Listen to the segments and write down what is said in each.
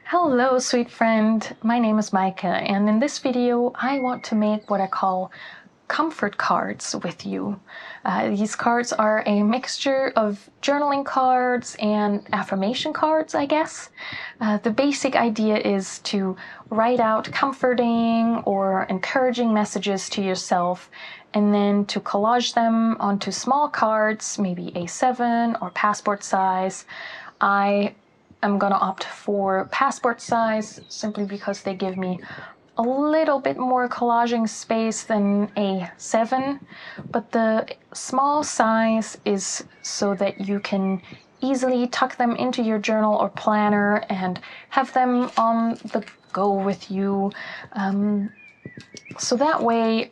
Hello, sweet friend. My name is Micah, and in this video, I want to make what I call comfort cards with you. These cards are a mixture of journaling cards and affirmation cards, I guess. The basic idea is to write out comforting or encouraging messages to yourself, and then to collage them onto small cards, maybe A7 or passport size. I'm gonna opt for passport size simply because they give me a little bit more collaging space than A7, but the small size is so that you can easily tuck them into your journal or planner and have them on the go with you. So that way,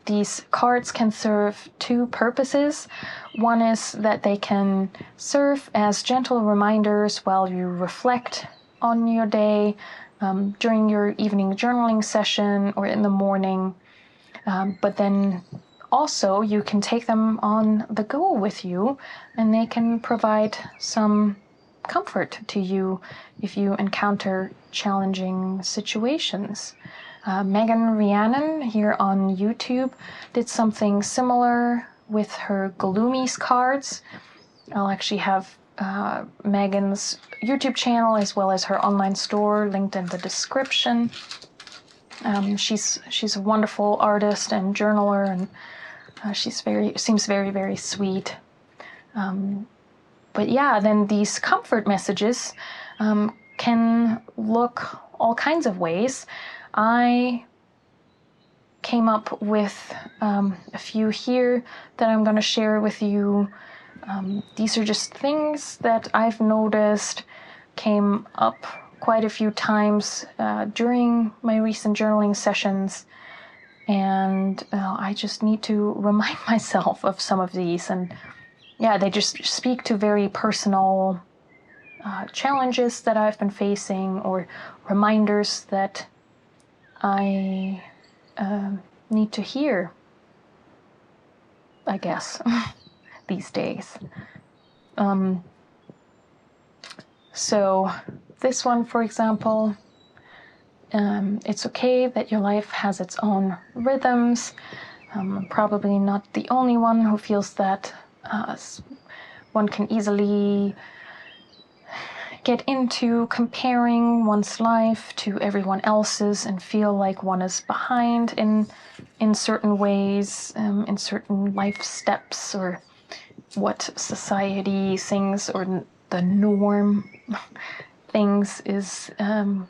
these cards can serve two purposes. One is that they can serve as gentle reminders while you reflect on your day, during your evening journaling session or in the morning. But then also you can take them on the go with you, and they can provide some comfort to you if you encounter challenging situations. Rhiannon here on YouTube did something similar with her Gloomies cards. I'll actually have Megan's YouTube channel as well as her online store linked in the description. She's a wonderful artist and journaler, and seems very, very sweet. But yeah, then these comfort messages can look all kinds of ways. I came up with a few here that I'm going to share with you. These are just things that I've noticed came up quite a few times during my recent journaling sessions, and I just need to remind myself of some of these. And yeah, they just speak to very personal challenges that I've been facing, or reminders that I need to hear, I guess, these days. So this one, for example, it's okay that your life has its own rhythms. Probably not the only one who feels that. One can easily get into comparing one's life to everyone else's and feel like one is behind in certain ways, in certain life steps, or what society thinks or the norm thinks is the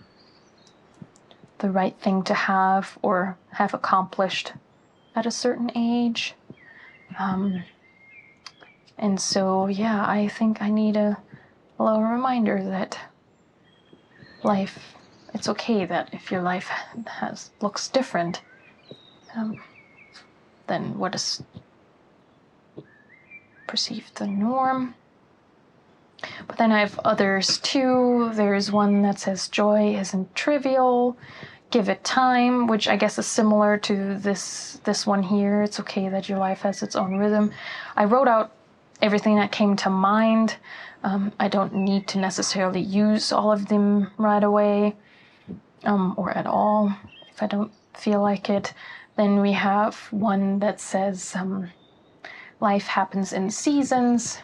right thing to have or have accomplished at a certain age. And so, yeah, I think I need a little reminder that it's okay that if your life looks different than what is perceived the norm. But then I have others too. There's one that says joy isn't trivial, give it time, which I guess is similar to this one here. It's okay that your life has its own rhythm. I wrote out everything that came to mind. I don't need to necessarily use all of them right away, or at all if I don't feel like it. Then we have one that says life happens in seasons.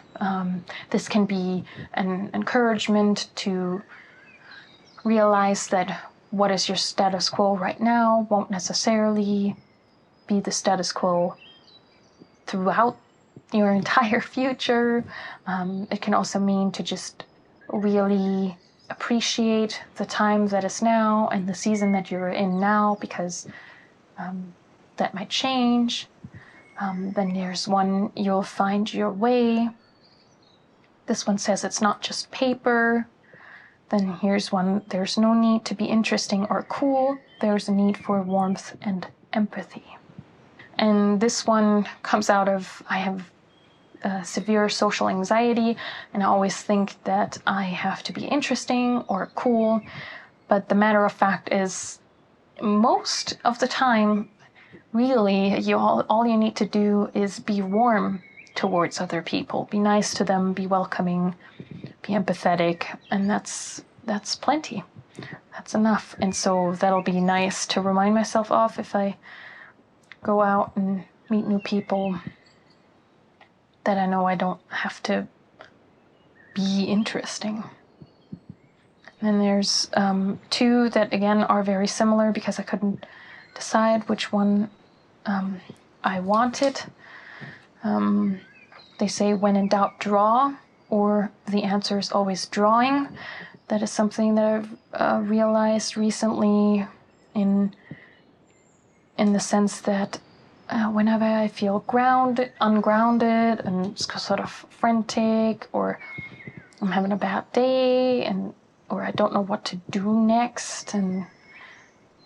This can be an encouragement to realize that what is your status quo right now won't necessarily be the status quo throughout your entire future. It can also mean to just really appreciate the time that is now and the season that you're in now, because that might change. Then there's one, you'll find your way. This one says it's not just paper. Then here's one, there's no need to be interesting or cool. There's a need for warmth and empathy. And this one comes out of, I have severe social anxiety, and I always think that I have to be interesting or cool. But the matter of fact is, most of the time, really, all you need to do is be warm towards other people. Be nice to them, be welcoming, be empathetic, and that's plenty. that's enough. And so that'll be nice to remind myself of if I go out and meet new people, that I know I don't have to be interesting. And there's two that again are very similar because I couldn't decide which one I wanted. They say when in doubt, draw, or the answer is always drawing. That is something that I've realized recently in the sense that whenever I feel ungrounded and sort of frantic, or I'm having a bad day, or I don't know what to do next, and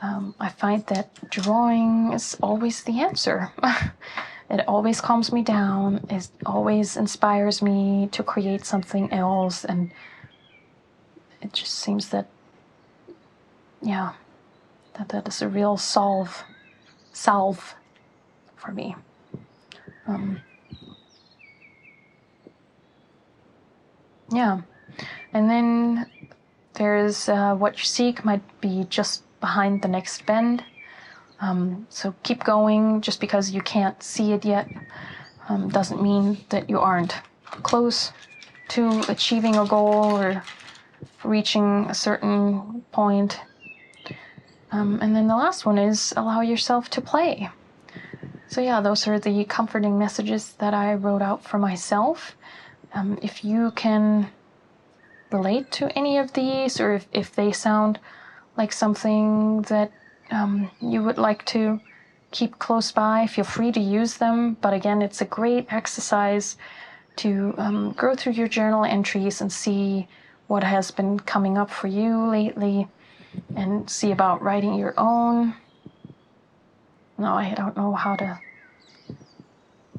I find that drawing is always the answer. It always calms me down. It always inspires me to create something else, and it just seems that, yeah, that is a real salve for me. Yeah, and then there's what you seek might be just behind the next bend. So keep going. Just because you can't see it yet doesn't mean that you aren't close to achieving a goal or reaching a certain point. And then the last one is allow yourself to play. So yeah, those are the comforting messages that I wrote out for myself. If you can relate to any of these, or if they sound like something that you would like to keep close by, feel free to use them. But again, it's a great exercise to go through your journal entries and see what has been coming up for you lately, and see about writing your own. No, I don't know how to...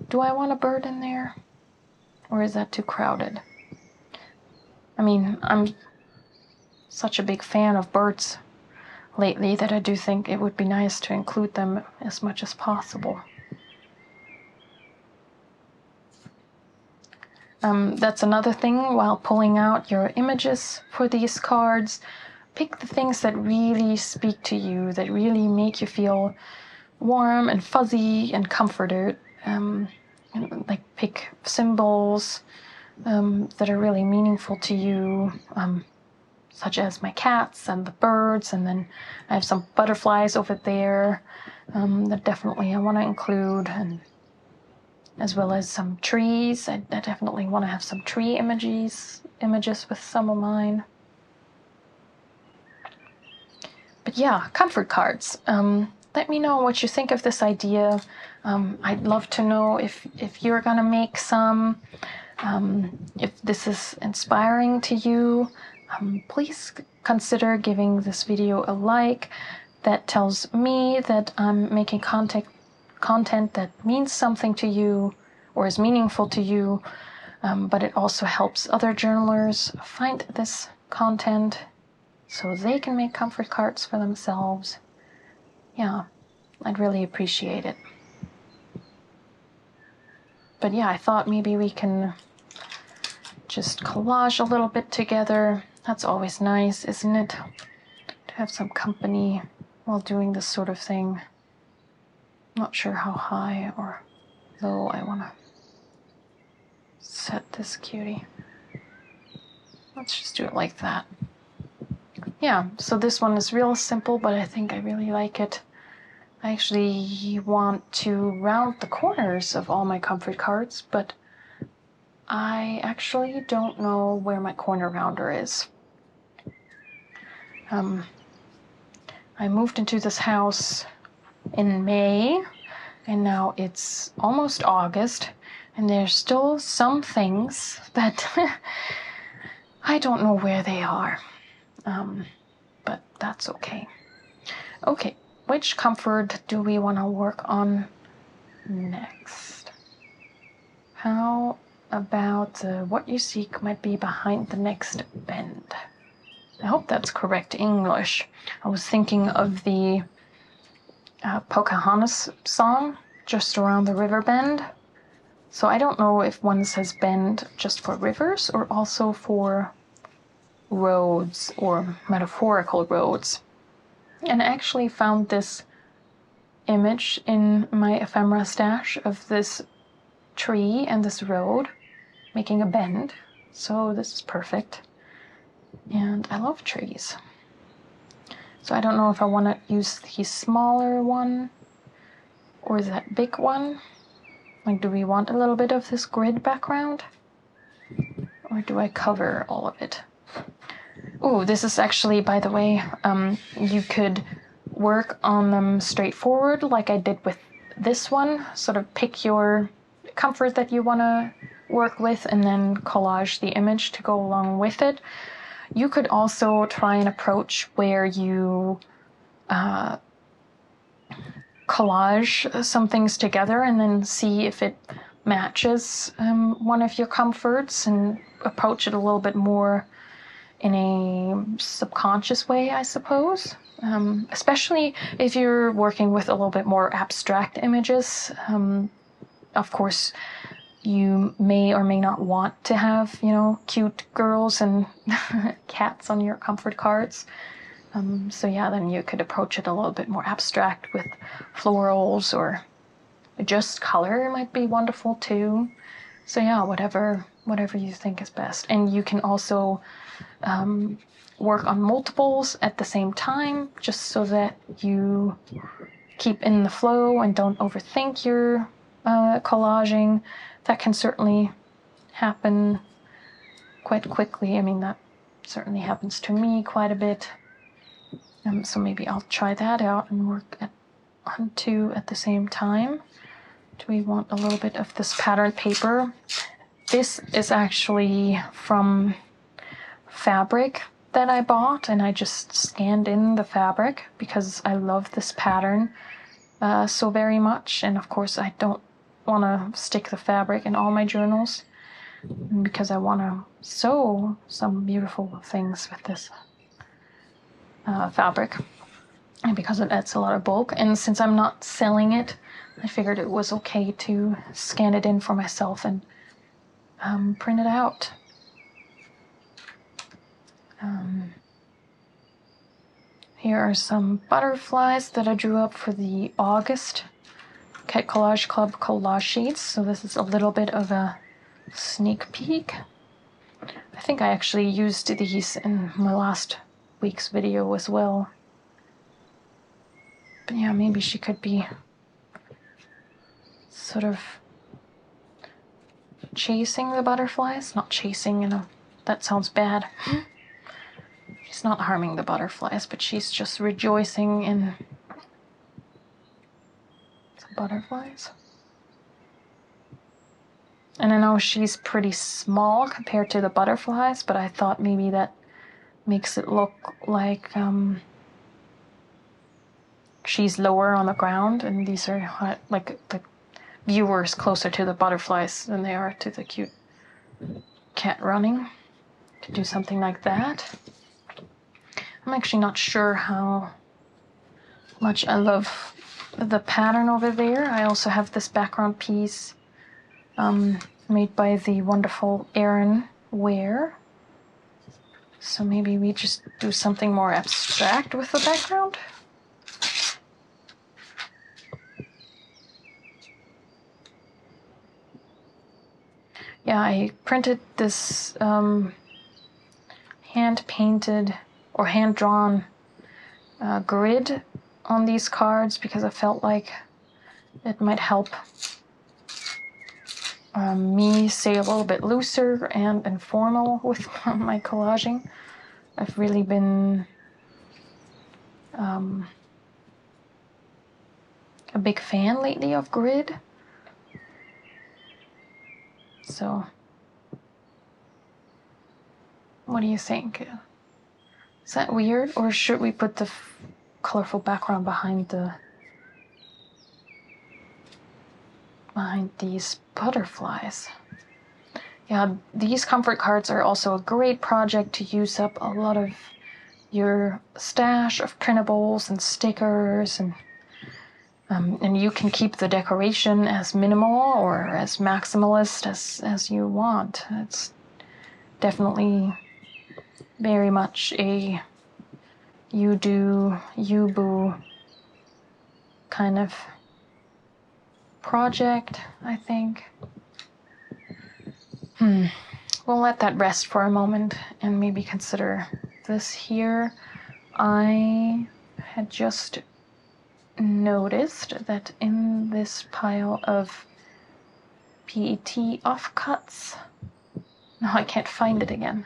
Do I want a bird in there? Or is that too crowded? I mean, I'm such a big fan of birds lately that I do think it would be nice to include them as much as possible. That's another thing while pulling out your images for these cards. Pick the things that really speak to you, that really make you feel warm and fuzzy and comforted. Like pick symbols that are really meaningful to you, such as my cats and the birds, and then I have some butterflies over there that definitely I want to include, and as well as some trees. I definitely want to have some tree images with some of mine. But yeah, comfort cards. Let me know what you think of this idea. I'd love to know if you're gonna make some, if this is inspiring to you. Please consider giving this video a like. That tells me that I'm making content that means something to you or is meaningful to you, but it also helps other journalers find this content so they can make comfort cards for themselves. Yeah, I'd really appreciate it. But yeah, I thought maybe we can just collage a little bit together. That's always nice, isn't it? To have some company while doing this sort of thing. Not sure how high or low I want to set this cutie. Let's just do it like that. Yeah, so this one is real simple, but I think I really like it. I actually want to round the corners of all my comfort cards, but I actually don't know where my corner rounder is. I moved into this house in May, and now it's almost August, and there's still some things that I don't know where they are, but that's okay. Okay, which comfort do we want to work on next? How about what you seek might be behind the next bend? I hope that's correct English. I was thinking of the Pocahontas song, Just Around the River Bend. So I don't know if one says bend just for rivers or also for roads or metaphorical roads. And I actually found this image in my ephemera stash of this tree and this road making a bend. So this is perfect. And I love trees. So I don't know if I want to use the smaller one or that big one. Like, do we want a little bit of this grid background? Or do I cover all of it? Oh, this is actually, by the way, you could work on them straightforward like I did with this one. Sort of pick your comfort that you want to work with and then collage the image to go along with it. You could also try an approach where you collage some things together and then see if it matches one of your comforts and approach it a little bit more in a subconscious way, I suppose. Especially if you're working with a little bit more abstract images. Of course, you may or may not want to have, you know, cute girls and cats on your comfort cards. So yeah, then you could approach it a little bit more abstract with florals, or just color might be wonderful too. So yeah, whatever you think is best. And you can also work on multiples at the same time, just so that you keep in the flow and don't overthink your collaging. That can certainly happen quite quickly. I mean, that certainly happens to me quite a bit. So maybe I'll try that out and work on two at the same time. Do we want a little bit of this pattern paper? This is actually from fabric that I bought, and I just scanned in the fabric because I love this pattern so very much. And of course, I don't want to stick the fabric in all my journals because I want to sew some beautiful things with this fabric, and because it adds a lot of bulk. And since I'm not selling it, I figured it was okay to scan it in for myself and print it out. Here are some butterflies that I drew up for the August Cat Collage Club collage sheets. So this is a little bit of a sneak peek. I think I actually used these in my last week's video as well. But yeah, maybe she could be sort of chasing the butterflies. Not chasing, you know, that sounds bad. She's not harming the butterflies, but she's just rejoicing in some butterflies. And I know she's pretty small compared to the butterflies, but I thought maybe that makes it look like she's lower on the ground, and these are like the viewers closer to the butterflies than they are to the cute cat running. To do something like that. I'm actually not sure how much I love the pattern over there. I also have this background piece made by the wonderful Erin Ware. So maybe we just do something more abstract with the background. Yeah, I printed this hand-painted or hand-drawn grid on these cards because I felt like it might help me stay a little bit looser and informal with my collaging. I've really been a big fan lately of grid. So, what do you think? Is that weird, or should we put the colorful background behind these butterflies? Yeah, these comfort cards are also a great project to use up a lot of your stash of printables and stickers, and you can keep the decoration as minimal or as maximalist as you want. It's definitely very much a you do, you boo kind of project, I think. We'll let that rest for a moment and maybe consider this here. I had just noticed that in this pile of PET offcuts, no, I can't find it again.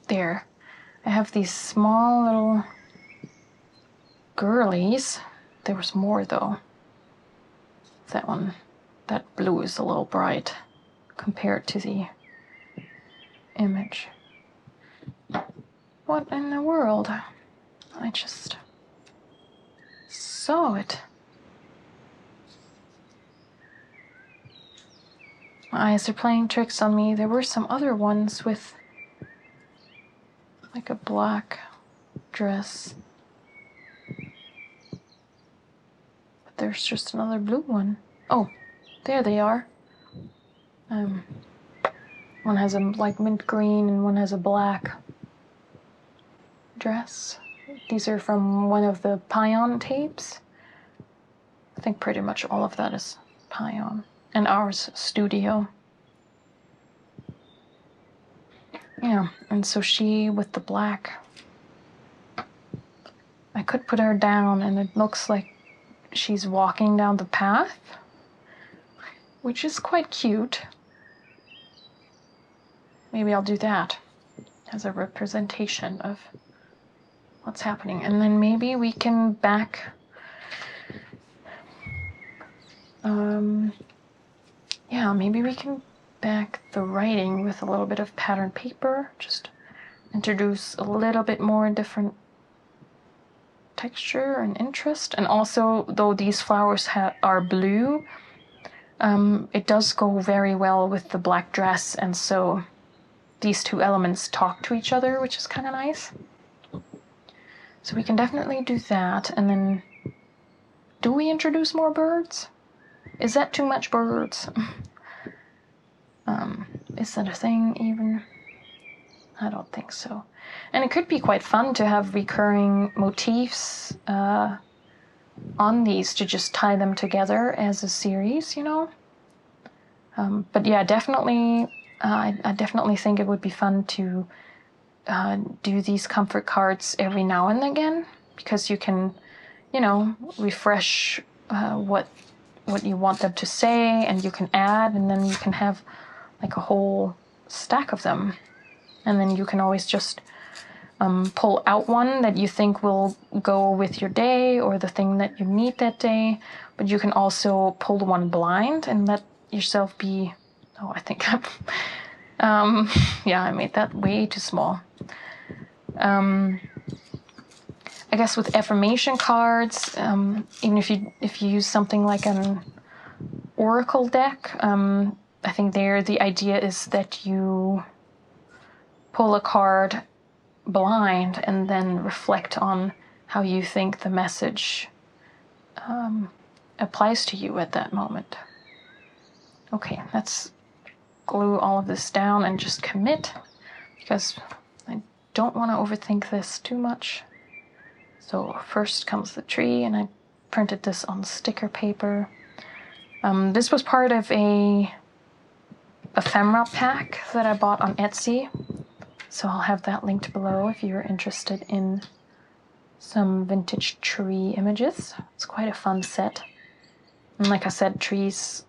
There, I have these small little girlies. There was more though. That one, that blue is a little bright compared to the image. What in the world? I just saw it. My eyes are playing tricks on me. There were some other ones with like a black dress. But there's just another blue one. Oh, there they are. One has a like mint green and one has a black dress. These are from one of the Pion tapes. I think pretty much all of that is Pion. And ours, Studio. Yeah, and so she with the black. I could put her down and it looks like she's walking down the path, which is quite cute. Maybe I'll do that as a representation of what's happening. And then maybe we can back, maybe we can back the writing with a little bit of pattern paper, just introduce a little bit more different texture and interest. And also, though these flowers are blue, it does go very well with the black dress, and so these two elements talk to each other, which is kind of nice. So we can definitely do that. And then, do we introduce more birds? Is that too much birds? Is that a thing even? I don't think so. And it could be quite fun to have recurring motifs on these, to just tie them together as a series, you know? But yeah, definitely, I definitely think it would be fun to do these comfort cards every now and again, because you can, you know, refresh what you want them to say, and you can add, and then you can have like a whole stack of them. And then you can always just pull out one that you think will go with your day or the thing that you need that day. But you can also pull the one blind and let yourself be... Oh, I think yeah, I made that way too small. I guess with affirmation cards, even if you use something like an oracle deck, I think there the idea is that you pull a card blind and then reflect on how you think the message applies to you at that moment. Okay, let's glue all of this down and just commit, because I don't want to overthink this too much. So first comes the tree, and I printed this on sticker paper. This was part of a ephemera pack that I bought on Etsy. So I'll have that linked below if you're interested in some vintage tree images. It's quite a fun set. And like I said, trees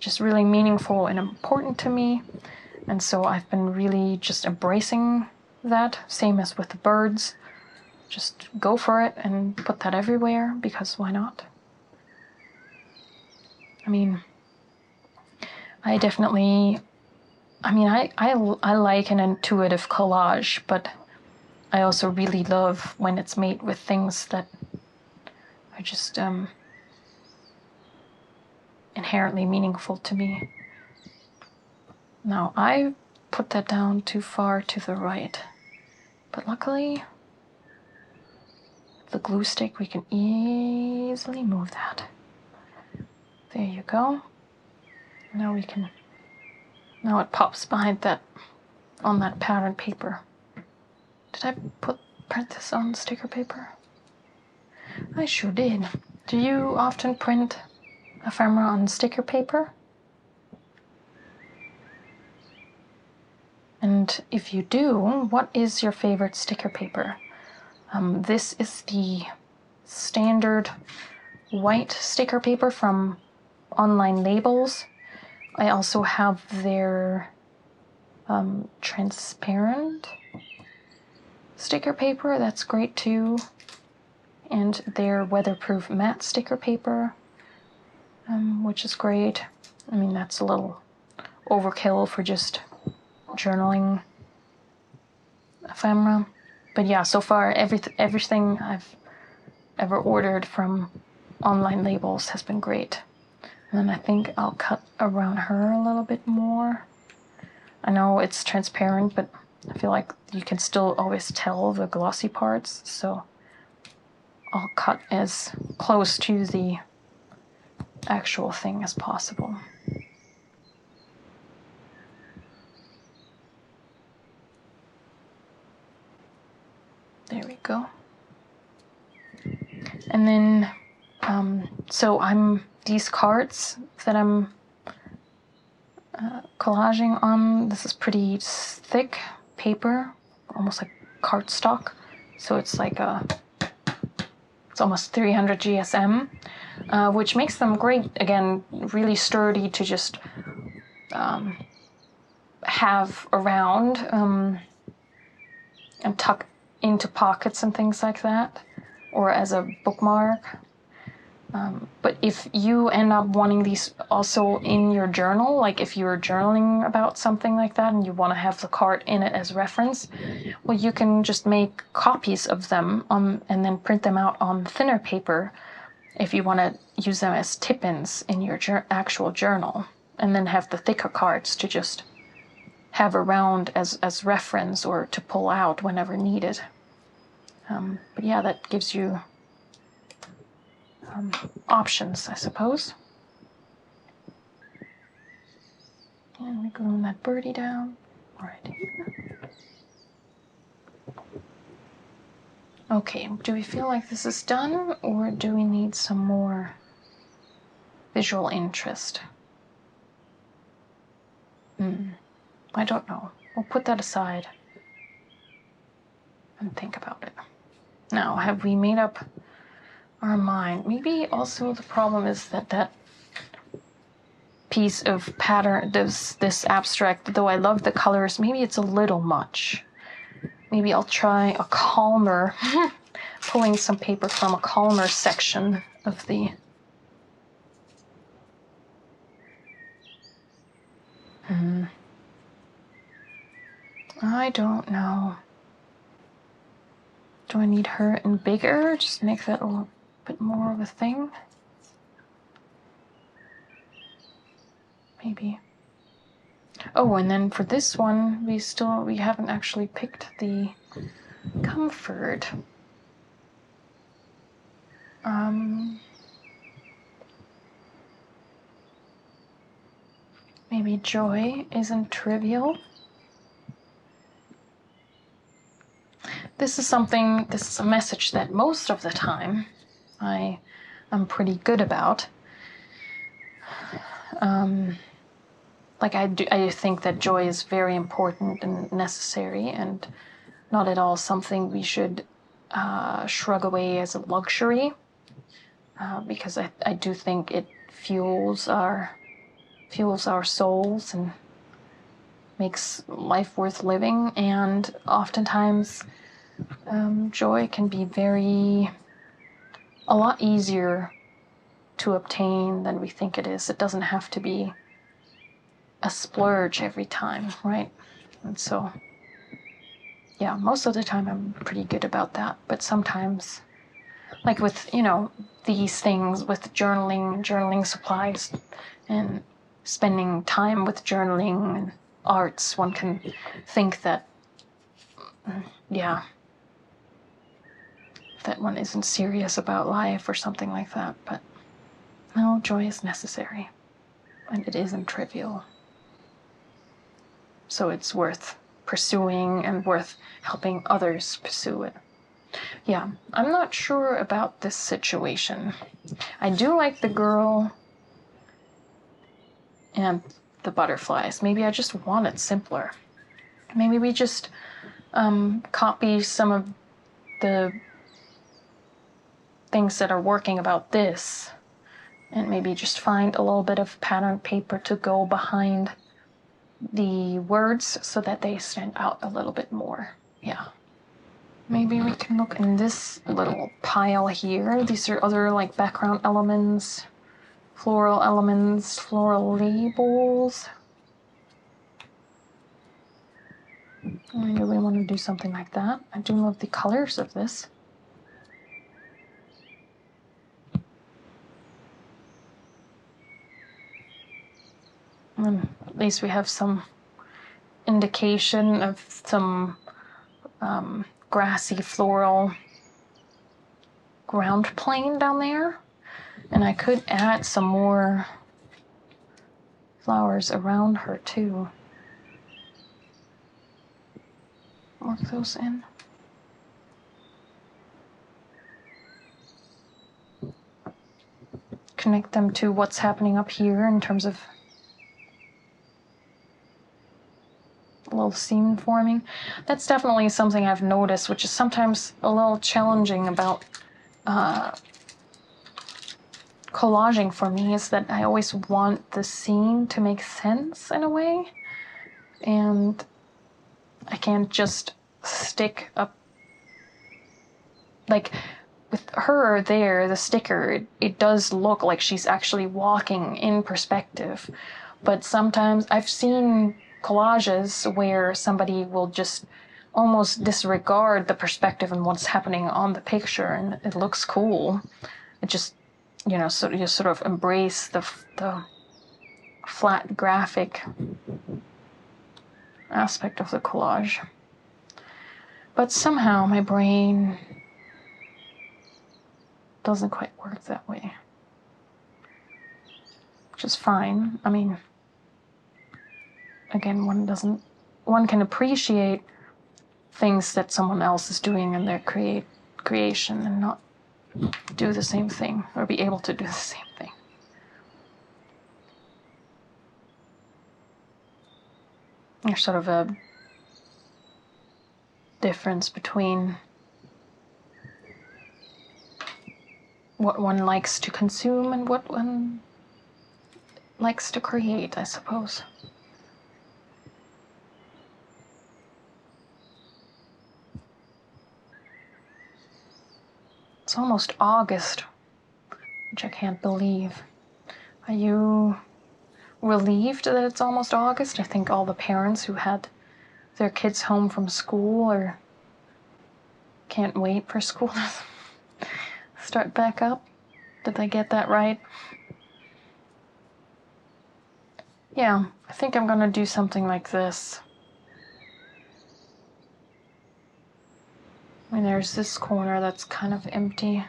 just really meaningful and important to me. And so I've been really just embracing that, same as with the birds. Just go for it and put that everywhere, because why not? I mean, I like an intuitive collage, but I also really love when it's made with things that are just inherently meaningful to me. Now, I put that down too far to the right, but luckily, with the glue stick, we can easily move that. There you go. Now we can, now it pops behind that, on that pattern paper. Did I print this on sticker paper? I sure did. Do you often print ephemera on sticker paper? And if you do, what is your favorite sticker paper? This is the standard white sticker paper from Online Labels. I also have their transparent sticker paper, that's great too. And their weatherproof matte sticker paper, which is great. I mean, that's a little overkill for just journaling ephemera. But yeah, so far everything I've ever ordered from Online Labels has been great. And then I think I'll cut around her a little bit more. I know it's transparent, but I feel like you can still always tell the glossy parts, so I'll cut as close to the actual thing as possible. There we go. And then, so these cards that I'm collaging on, this is pretty thick paper, almost like cardstock. So it's like it's almost 300 GSM, which makes them great, again, really sturdy to just have around and tuck into pockets and things like that, or as a bookmark. But if you end up wanting these also in your journal, like if you're journaling about something like that and you want to have the card in it as reference, well, you can just make copies of them and then print them out on thinner paper if you want to use them as tip-ins in your actual journal, and then have the thicker cards to just have around as reference or to pull out whenever needed. But yeah, that gives you options, I suppose. And we glue that birdie down right here. Okay, do we feel like this is done, or do we need some more visual interest? I don't know. We'll put that aside and think about it. Now, have we made up our mind? Maybe also the problem is that piece of pattern, this abstract, though I love the colors, maybe it's a little much. Maybe I'll try a calmer, pulling some paper from a calmer section of the... I don't know. Do I need her in bigger? Just make that a little bit more of a thing? Maybe. Oh, and then for this one, we haven't actually picked the comfort. Maybe joy isn't trivial. This is a message that most of the time I am pretty good about. I think that joy is very important and necessary, and not at all something we should shrug away as a luxury, because I do think it fuels our souls and makes life worth living. And oftentimes joy can be a lot easier to obtain than we think it is. It doesn't have to be a splurge every time, right? And so, yeah, most of the time I'm pretty good about that. But sometimes, like with, these things, with journaling supplies, and spending time with journaling and arts, one can think that, that one isn't serious about life or something like that. But No, joy is necessary, and it isn't trivial. So it's worth pursuing and worth helping others pursue it. Yeah, I'm not sure about this situation. I do like the girl and the butterflies. Maybe I just want it simpler. Maybe we just copy some of the things that are working about this, and maybe just find a little bit of pattern paper to go behind the words so that they stand out a little bit more. Yeah. Maybe we can look in this little pile here. These are other like background elements, floral labels. Maybe we want to do something like that. I do love the colors of this. And at least we have some indication of some grassy floral ground plane down there. And I could add some more flowers around her too. Work those in. Connect them to what's happening up here in terms of a little seam forming. That's definitely something I've noticed, which is sometimes a little challenging about collaging for me, is that I always want the scene to make sense in a way, and I can't just stick up, like with her there, the sticker, it does look like she's actually walking in perspective, but sometimes I've seen collages where somebody will just almost disregard the perspective and what's happening on the picture, and it looks cool. It just, you know, so you sort of embrace the flat graphic aspect of the collage. But somehow my brain doesn't quite work that way, which is fine. I mean, again, one can appreciate things that someone else is doing in their creation and not do the same thing, or be able to do the same thing. There's sort of a difference between what one likes to consume and what one likes to create, I suppose. It's almost August, which I can't believe. Are you relieved that it's almost August? I think all the parents who had their kids home from school or can't wait for school to start back up. Did I get that right? Yeah, I think I'm gonna do something like this. I mean, there's this corner that's kind of empty.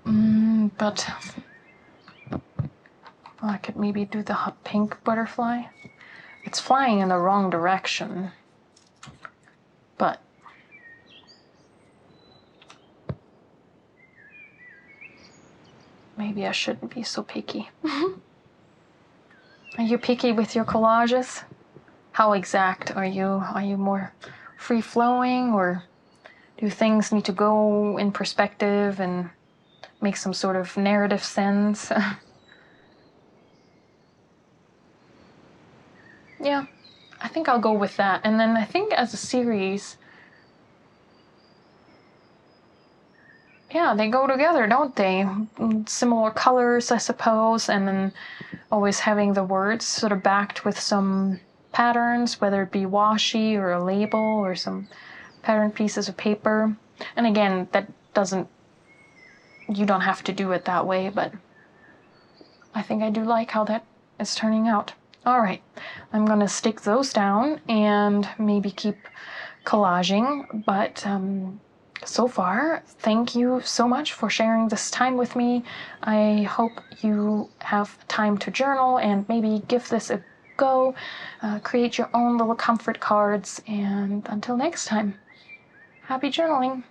But I could maybe do the hot pink butterfly. It's flying in the wrong direction, but maybe I shouldn't be so picky. Are you picky with your collages? How exact are you? Are you more free-flowing, or do things need to go in perspective and make some sort of narrative sense? Yeah, I think I'll go with that. And then I think as a series, yeah, they go together, don't they? Similar colors, I suppose, and then always having the words sort of backed with some patterns, whether it be washi or a label or some pattern pieces of paper. And again, you don't have to do it that way, but I think I do like how that is turning out. All right, I'm gonna stick those down and maybe keep collaging, but so far, thank you so much for sharing this time with me. I hope you have time to journal and maybe give this a go, create your own little comfort cards, and until next time, happy journaling!